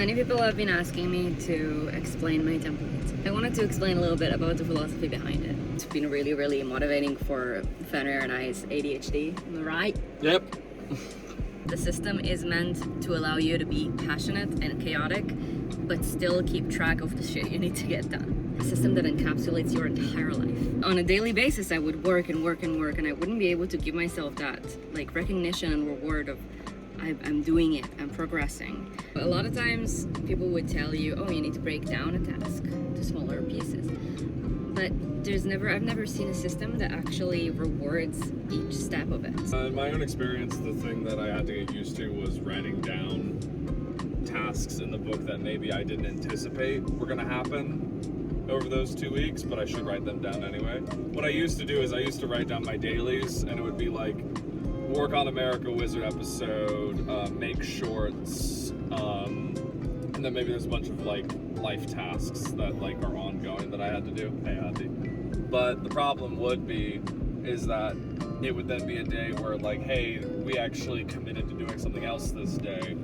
Many people have been asking me to explain my templates. I wanted to explain a little bit about the philosophy behind it. It's been really, really motivating for Fenrir and I's ADHD. Am I right? Yep. The system is meant to allow you to be passionate and chaotic, but still keep track of the shit you need to get done. A system that encapsulates your entire life. On a daily basis, I would work and work and work, and I wouldn't be able to give myself that recognition and reward of I'm doing it, I'm progressing. A lot of times people would tell you, oh, you need to break down a task to smaller pieces. But I've never seen a system that actually rewards each step of it. In my own experience, the thing that I had to get used to was writing down tasks in the book that maybe I didn't anticipate were gonna happen over those 2 weeks, but I should write them down anyway. What I used to do is I used to write down my dailies, and it would be like, work on America Wizard episode, make shorts, and then maybe there's a bunch of life tasks that are ongoing that I had to do. Hey, Adi. But the problem would be is that it would then be a day where hey, we actually committed to doing something else this day,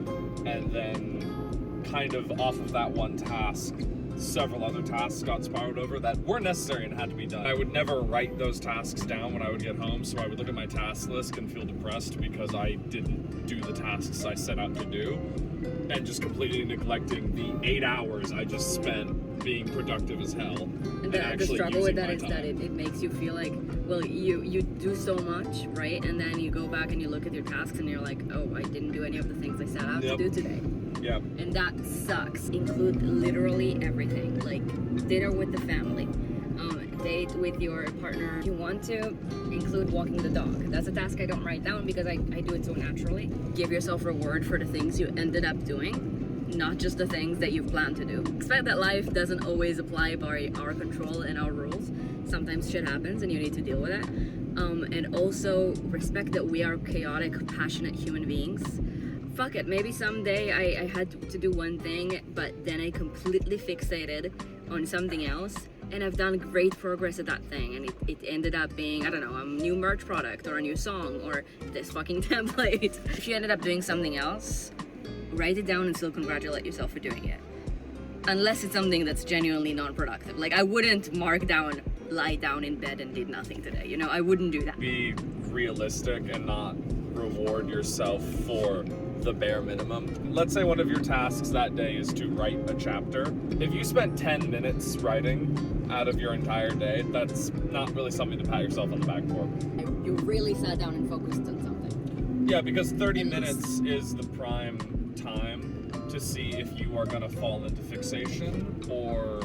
and then kind of off of that one task, several other tasks got spiraled over that weren't necessary and had to be done. I would never write those tasks down when I would get home, so I would look at my task list and feel depressed because I didn't do the tasks I set out to do, and just completely neglecting the 8 hours I just spent being productive as hell. And the struggle with that is that it makes you feel like, well, you do so much, right? And then you go back and you look at your tasks and you're like, oh, I didn't do any of the things I set out to do today. Yeah. And that sucks. Include literally everything, dinner with the family, date with your partner. If you want to, include walking the dog. That's a task I don't write down because I do it so naturally. Give yourself reward for the things you ended up doing, not just the things that you've planned to do. Expect that life doesn't always apply by our control and our rules. Sometimes shit happens and you need to deal with it. And also respect that we are chaotic, passionate human beings. Fuck it, maybe someday I had to do one thing, but then I completely fixated on something else, and I've done great progress at that thing, and it ended up being, I don't know, a new merch product, or a new song, or this fucking template. If you ended up doing something else, write it down and still congratulate yourself for doing it. Unless it's something that's genuinely non-productive. I wouldn't lie down in bed and did nothing today, I wouldn't do that. Be realistic and not reward yourself for the bare minimum. Let's say one of your tasks that day is to write a chapter. If you spent 10 minutes writing out of your entire day, that's not really something to pat yourself on the back for. You really sat down and focused on something. Yeah, because 30 minutes is the prime time to see if you are gonna fall into fixation or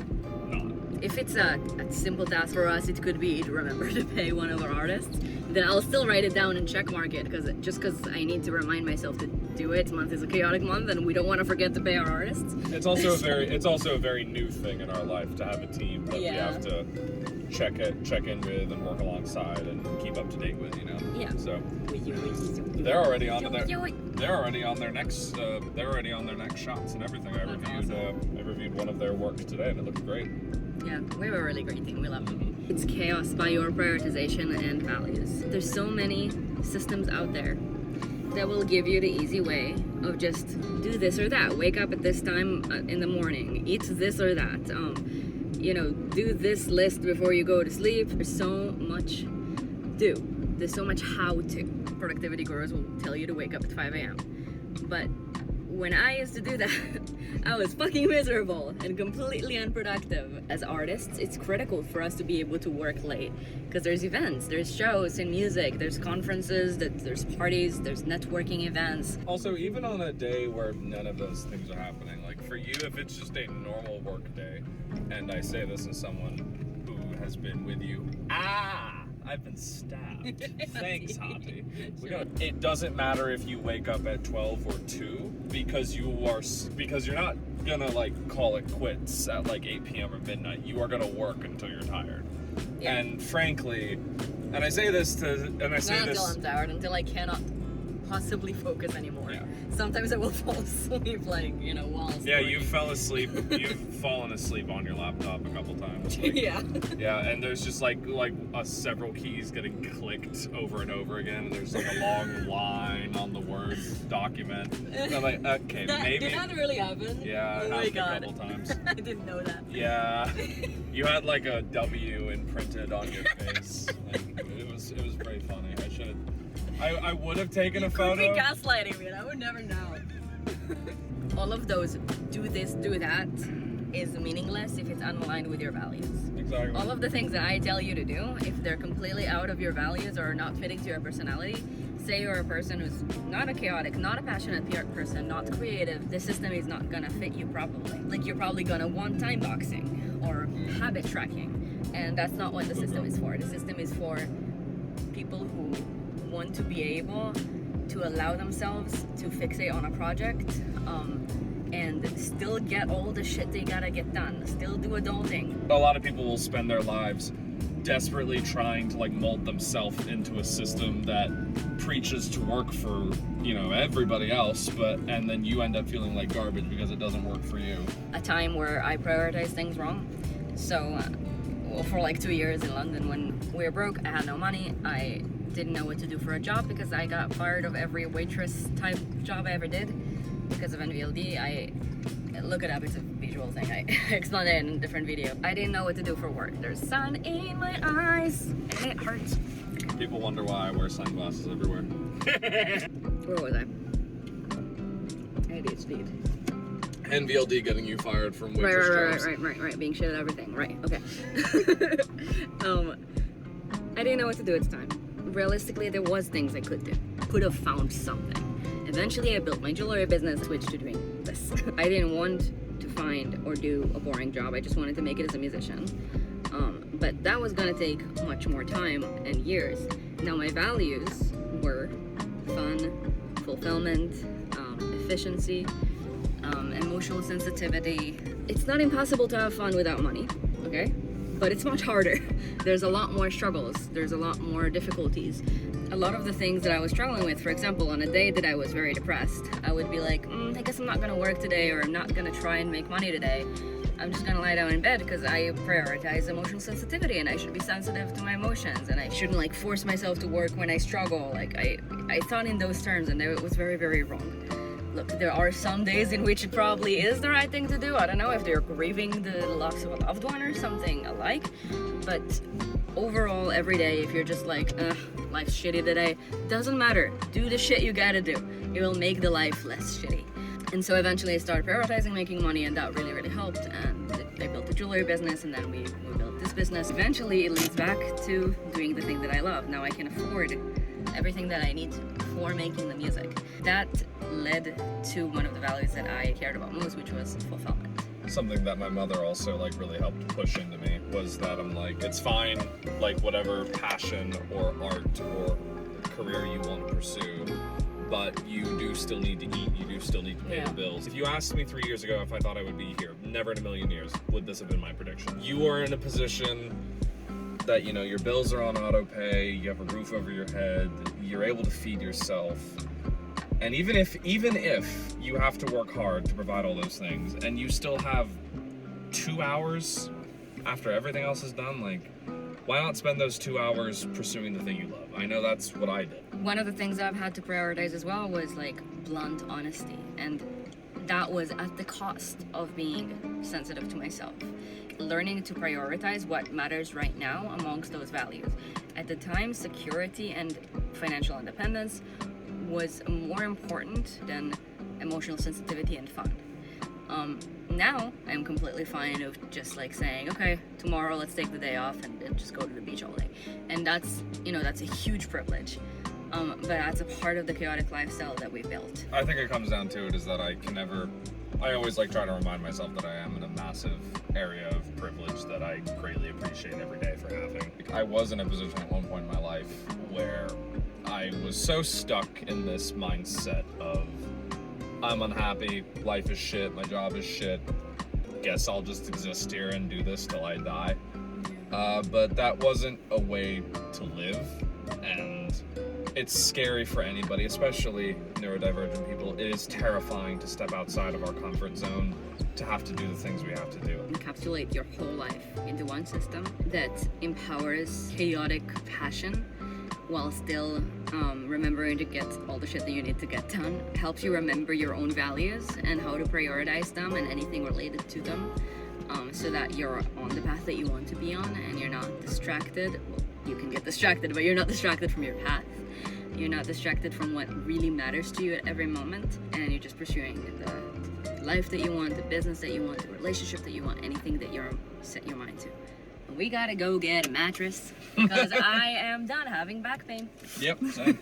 not. If it's a simple task for us, it could be to remember to pay one of our artists. Then I'll still write it down and check mark it because I need to remind myself to do it. This month is a chaotic month, and we don't want to forget to pay our artists. It's also a very new thing in our life to have a team that we have to check in with and work alongside and keep up to date with. Yeah. So they're already on their next shots and everything. I reviewed one of their work today, and it looked great. Yeah, we have a really great team. We love them. It's chaos by your prioritization and values. There's so many systems out there that will give you the easy way of just do this or that. Wake up at this time in the morning. Eat this or that. Do this list before you go to sleep. There's so much There's so much how to. Productivity gurus will tell you to wake up at 5 a.m. But when I used to do that, I was fucking miserable and completely unproductive. As artists, it's critical for us to be able to work late because there's events, there's shows and music, there's conferences, there's parties, there's networking events. Also, even on a day where none of those things are happening, for you, if it's just a normal work day, and I say this as someone who has been with you, I've been stabbed. Thanks, Hati. It doesn't matter if you wake up at 12 or 2 because you're not gonna call it quits at 8 p.m. or midnight. You are gonna work until you're tired. And frankly, and I say this until I'm tired, until I cannot possibly focus anymore. Yeah. Sometimes I will fall asleep, like, you know, while Yeah, working. you fell asleep. You've fallen asleep on your laptop a couple times. Like, Yeah. Yeah, and there's just like several keys getting clicked over and over again, and there's like a long line on the Word document. And I'm like, okay, maybe. Did that really happen? Yeah, Oh it my happened god. a couple times. I didn't know that. Yeah, you had like a W imprinted on your face. And it was very funny. I would have taken a Could be photo. gaslighting me, and I would never know. All of those do this, do that is meaningless if it's unaligned with your values. Exactly. All of the things that I tell you to do, if they're completely out of your values or not fitting to your personality, say you're a person who's not a chaotic, not a passionate person, not creative, the system is not gonna fit you properly. Like, you're probably gonna want time boxing or habit tracking, and that's not what the system is for. The system is for people who want to be able to allow themselves to fixate on a project, and still get all the shit they gotta get done, still do adulting. A lot of people will spend their lives desperately trying to like mold themselves into a system that preaches to work for, you know, everybody else, and then you end up feeling like garbage because it doesn't work for you. A time where I prioritized things wrong. So, for like 2 years in London, when we were broke, I had no money, I didn't know what to do for a job because I got fired of every waitress type job I ever did because of NVLD. I look it up, it's a visual thing. I explained it in a different video. I didn't know what to do for work. There's sun in my eyes and it hurts. People wonder why I wear sunglasses everywhere. Where was I? ADHD. NVLD getting you fired from waitress jobs. Right. Being shit at everything. Right. Okay. I didn't know what to do at the time. Realistically, there was things I could do. Could have found something. Eventually, I built my jewelry business, switched to doing this. I didn't want to find or do a boring job. I just wanted to make it as a musician. But that was gonna take much more time and years. Now, my values were fun, fulfillment, efficiency, emotional sensitivity. It's not impossible to have fun without money, okay? But it's much harder. There's a lot more struggles. There's a lot more difficulties. A lot of the things that I was struggling with, for example, on a day that I was very depressed, I would be like, I guess I'm not gonna work today, or I'm not gonna try and make money today. I'm just gonna lie down in bed because I prioritize emotional sensitivity and I should be sensitive to my emotions and I shouldn't like force myself to work when I struggle. Like I thought in those terms and it was very, very wrong. Look, there are some days in which it probably is the right thing to do. I don't know if they're grieving the loss of a loved one or something alike, but overall, every day, if you're just like, life's shitty today, doesn't matter. Do the shit you gotta do. It will make the life less shitty. And so eventually I started prioritizing making money, and that really, really helped. And I built the jewelry business, and then we built this business. Eventually, it leads back to doing the thing that I love. Now I can afford everything that I need for making the music. That led to one of the values that I cared about most, which was fulfillment. Something that my mother also like really helped push into me was that I'm like, it's fine, like whatever passion or art or career you want to pursue, but you do still need to eat, you do still need to pay the bills. If you asked me 3 years ago if I thought I would be here, never in a million years would this have been my prediction. You are in a position that, you know, your bills are on auto pay, you have a roof over your head, you're able to feed yourself. And even if you have to work hard to provide all those things and you still have 2 hours after everything else is done, like, why not spend those 2 hours pursuing the thing you love? I know that's what I did. One of the things I've had to prioritize as well was like blunt honesty, and that was at the cost of being sensitive to myself. Learning to prioritize what matters right now amongst those values. At the time, security and financial independence was more important than emotional sensitivity and fun. Now I'm completely fine with just like saying, okay, tomorrow let's take the day off and just go to the beach all day. And that's, you know, that's a huge privilege. But that's a part of the chaotic lifestyle that we built. I think it comes down to it is that I always like try to remind myself that I am in a massive area of privilege that I greatly appreciate every day for having. I was in a position at one point in my life where I was so stuck in this mindset of I'm unhappy, life is shit, my job is shit, guess I'll just exist here and do this till I die. But that wasn't a way to live, and it's scary for anybody, especially neurodivergent people. It is terrifying to step outside of our comfort zone, to have to do the things we have to do. Encapsulate your whole life into one system that empowers chaotic passion while still remembering to get all the shit that you need to get done. Helps you remember your own values and how to prioritize them and anything related to them, so that you're on the path that you want to be on and you're not distracted. Well, you can get distracted, but you're not distracted from your path. You're not distracted from what really matters to you at every moment, and you're just pursuing the life that you want, the business that you want, the relationship that you want, anything that you're set your mind to. And we gotta go get a mattress because I am done having back pain. Yep, same.